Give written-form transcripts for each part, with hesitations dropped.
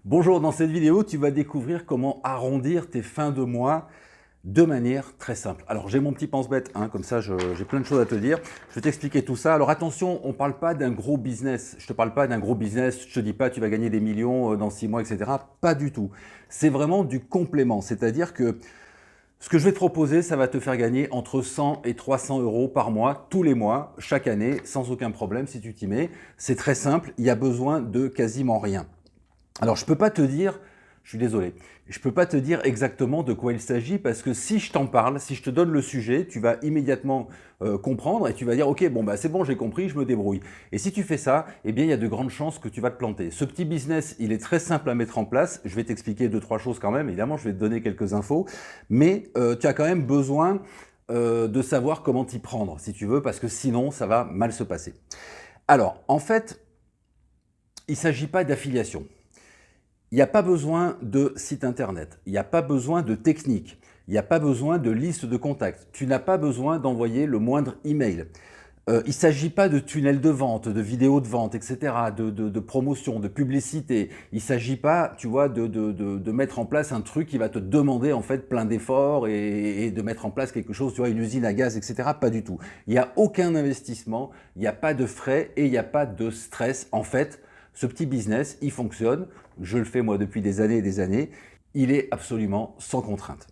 Bonjour, dans cette vidéo, tu vas découvrir comment arrondir tes fins de mois de manière très simple. Alors, j'ai mon petit pense-bête, comme ça j'ai plein de choses à te dire. Je vais t'expliquer tout ça. Alors attention, on ne parle pas d'un gros business. Je ne te parle pas d'un gros business, je ne te dis pas tu vas gagner des millions dans 6 mois, etc. Pas du tout. C'est vraiment du complément. C'est-à-dire que ce que je vais te proposer, ça va te faire gagner entre 100 et 300 euros par mois, tous les mois, chaque année, sans aucun problème si tu t'y mets. C'est très simple, il y a besoin de quasiment rien. Alors, je peux pas te dire, je suis désolé, je peux pas te dire exactement de quoi il s'agit parce que si je t'en parle, si je te donne le sujet, tu vas immédiatement comprendre et tu vas dire ok, bon bah c'est bon, j'ai compris, je me débrouille. Et si tu fais ça, eh bien il y a de grandes chances que tu vas te planter. Ce petit business, il est très simple à mettre en place. Je vais t'expliquer deux trois choses quand même. Évidemment, je vais te donner quelques infos, mais tu as quand même besoin de savoir comment t'y prendre, si tu veux, parce que sinon ça va mal se passer. Alors, en fait, il ne s'agit pas d'affiliation. Il n'y a pas besoin de site internet, il n'y a pas besoin de technique, il n'y a pas besoin de liste de contacts, tu n'as pas besoin d'envoyer le moindre email. Il ne s'agit pas de tunnel de vente, de vidéos de vente, etc., de promotion, de publicité. Il ne s'agit pas, tu vois, de mettre en place un truc qui va te demander en fait plein d'efforts et de mettre en place quelque chose, tu vois, une usine à gaz, etc. Pas du tout. Il n'y a aucun investissement, il n'y a pas de frais et il n'y a pas de stress. En fait, ce petit business, il fonctionne. Je le fais moi depuis des années et des années. Il est absolument sans contrainte.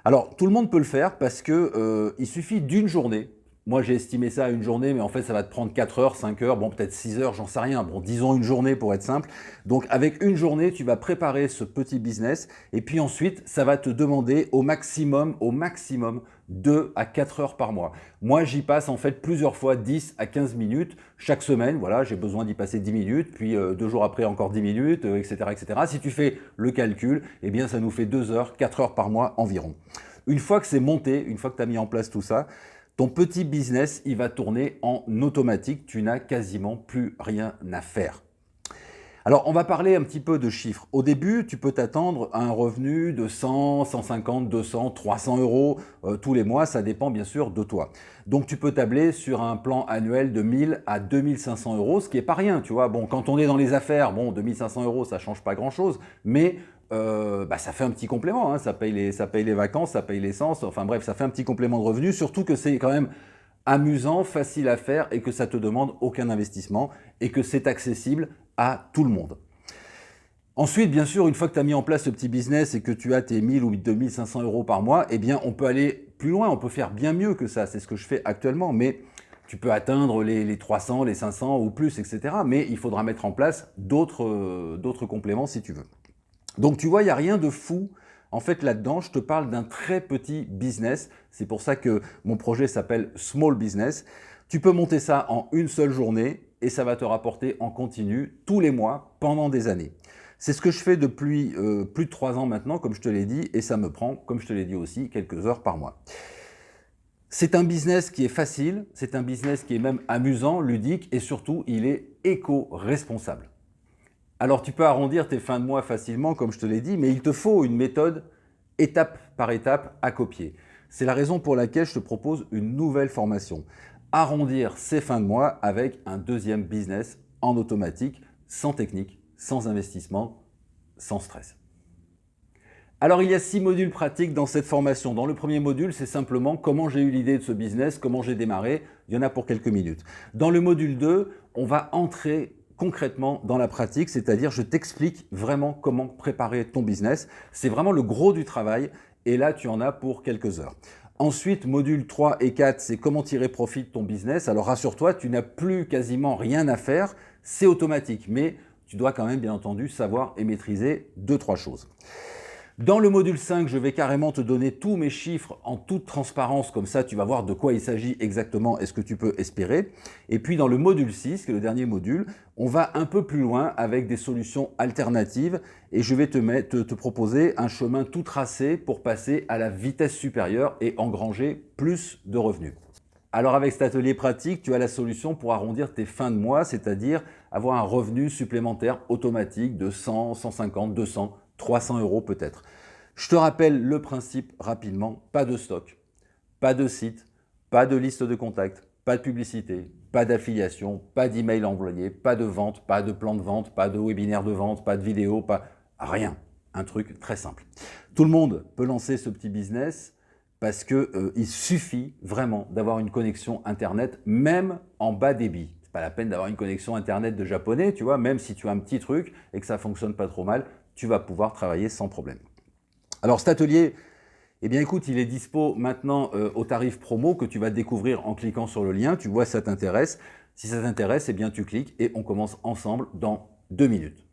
Alors, tout le monde peut le faire parce que il suffit d'une journée. Moi, j'ai estimé ça à une journée, mais en fait, ça va te prendre 4 heures, 5 heures, bon, peut-être 6 heures, j'en sais rien. Bon, disons une journée pour être simple. Donc, avec une journée, tu vas préparer ce petit business et puis ensuite, ça va te demander au maximum 2 à 4 heures par mois. Moi, j'y passe en fait plusieurs fois 10 à 15 minutes chaque semaine. Voilà, j'ai besoin d'y passer 10 minutes, puis 2 jours après encore 10 minutes, etc., etc. Si tu fais le calcul, eh bien, ça nous fait 2 heures, 4 heures par mois environ. Une fois que c'est monté, une fois que tu as mis en place tout ça, ton petit business, il va tourner en automatique. Tu n'as quasiment plus rien à faire. Alors, on va parler un petit peu de chiffres. Au début, tu peux t'attendre à un revenu de 100, 150, 200, 300 euros tous les mois. Ça dépend bien sûr de toi. Donc, tu peux tabler sur un plan annuel de 1000 à 2500 euros, ce qui est pas rien, tu vois. Bon, quand on est dans les affaires, bon, 2500 euros, ça change pas grand-chose, mais ça fait un petit complément. Ça paye les vacances, ça paye l'essence. Enfin bref, ça fait un petit complément de revenu. Surtout que c'est quand même amusant, facile à faire et que ça te demande aucun investissement et que c'est accessible à tout le monde. Ensuite, bien sûr, une fois que tu as mis en place ce petit business et que tu as tes 1000 ou 2500 euros par mois, eh bien, on peut aller plus loin, on peut faire bien mieux que ça. C'est ce que je fais actuellement, mais tu peux atteindre les 300, les 500 ou plus, etc. Mais il faudra mettre en place d'autres compléments si tu veux. Donc, tu vois, il n'y a rien de fou. En fait, là-dedans, je te parle d'un très petit business. C'est pour ça que mon projet s'appelle Small Business. Tu peux monter ça en une seule journée et ça va te rapporter en continu tous les mois pendant des années. C'est ce que je fais depuis plus de 3 ans maintenant, comme je te l'ai dit, et ça me prend, comme je te l'ai dit aussi, quelques heures par mois. C'est un business qui est facile, c'est un business qui est même amusant, ludique, et surtout, il est éco-responsable. Alors tu peux arrondir tes fins de mois facilement, comme je te l'ai dit, mais il te faut une méthode étape par étape à copier. C'est la raison pour laquelle je te propose une nouvelle formation. Arrondir ses fins de mois avec un deuxième business en automatique, sans technique, sans investissement, sans stress. Alors il y a 6 modules pratiques dans cette formation. Dans le premier module, c'est simplement comment j'ai eu l'idée de ce business, comment j'ai démarré. Il y en a pour quelques minutes. Dans le module 2, on va entrer concrètement dans la pratique, c'est-à-dire je t'explique vraiment comment préparer ton business. C'est vraiment le gros du travail et là tu en as pour quelques heures. Ensuite, module 3 et 4, c'est comment tirer profit de ton business. Alors rassure-toi, tu n'as plus quasiment rien à faire, c'est automatique, mais tu dois quand même bien entendu savoir et maîtriser 2-3 choses. Dans le module 5, je vais carrément te donner tous mes chiffres en toute transparence, comme ça tu vas voir de quoi il s'agit exactement et ce que tu peux espérer. Et puis dans le module 6, qui est le dernier module, on va un peu plus loin avec des solutions alternatives et je vais te proposer un chemin tout tracé pour passer à la vitesse supérieure et engranger plus de revenus. Alors avec cet atelier pratique, tu as la solution pour arrondir tes fins de mois, c'est-à-dire avoir un revenu supplémentaire automatique de 100, 150, 200, 300 euros peut-être. Je te rappelle le principe rapidement, pas de stock, pas de site, pas de liste de contacts, pas de publicité, pas d'affiliation, pas d'email envoyé, pas de vente, pas de plan de vente, pas de webinaire de vente, pas de vidéo, pas rien. Un truc très simple. Tout le monde peut lancer ce petit business parce qu'il suffit vraiment d'avoir une connexion Internet, même en bas débit. C'est pas la peine d'avoir une connexion Internet de japonais, tu vois, même si tu as un petit truc et que ça fonctionne pas trop mal, tu vas pouvoir travailler sans problème. Alors cet atelier, eh bien écoute, il est dispo maintenant au tarif promo que tu vas découvrir en cliquant sur le lien. Tu vois si ça t'intéresse. Si ça t'intéresse, eh bien tu cliques et on commence ensemble dans 2 minutes.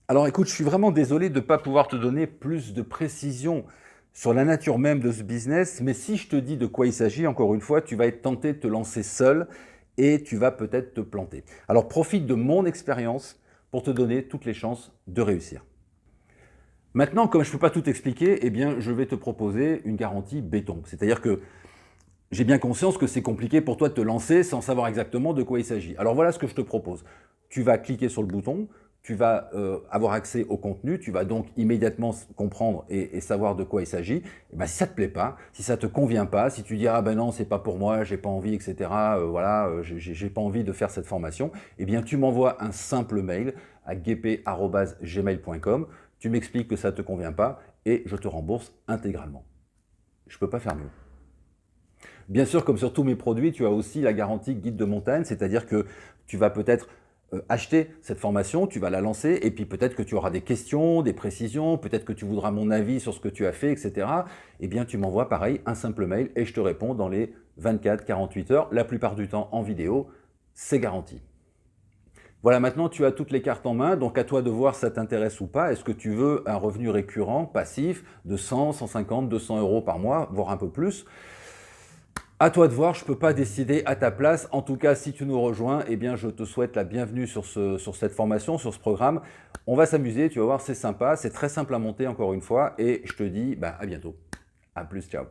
Alors écoute, je suis vraiment désolé de ne pas pouvoir te donner plus de précision sur la nature même de ce business, mais si je te dis de quoi il s'agit, encore une fois, tu vas être tenté de te lancer seul et tu vas peut-être te planter. Alors profite de mon expérience pour te donner toutes les chances de réussir. Maintenant, comme je ne peux pas tout expliquer, eh bien, je vais te proposer une garantie béton. C'est-à-dire que j'ai bien conscience que c'est compliqué pour toi de te lancer sans savoir exactement de quoi il s'agit. Alors voilà ce que je te propose. Tu vas cliquer sur le bouton, tu vas avoir accès au contenu, tu vas donc immédiatement comprendre et savoir de quoi il s'agit. Et ben, si ça ne te plaît pas, si ça ne te convient pas, si tu dis « Ah ben non, c'est pas pour moi, j'ai pas envie, etc. Voilà, j'ai pas envie de faire cette formation », eh bien tu m'envoies un simple mail à guépé@gmail.com, tu m'expliques que ça ne te convient pas et je te rembourse intégralement. Je ne peux pas faire mieux. Bien sûr, comme sur tous mes produits, tu as aussi la garantie guide de montagne, c'est-à-dire que tu vas peut-être acheter cette formation, tu vas la lancer et puis peut-être que tu auras des questions, des précisions, peut-être que tu voudras mon avis sur ce que tu as fait, etc. Eh bien, tu m'envoies pareil un simple mail et je te réponds dans les 24-48 heures, la plupart du temps en vidéo, c'est garanti. Voilà, maintenant tu as toutes les cartes en main, donc à toi de voir si ça t'intéresse ou pas. Est-ce que tu veux un revenu récurrent, passif, de 100, 150, 200 euros par mois, voire un peu plus? À toi de voir, je ne peux pas décider à ta place. En tout cas, si tu nous rejoins, eh bien, je te souhaite la bienvenue sur cette formation, sur ce programme. On va s'amuser, tu vas voir, c'est sympa, c'est très simple à monter encore une fois. Et je te dis à bientôt. À plus, ciao.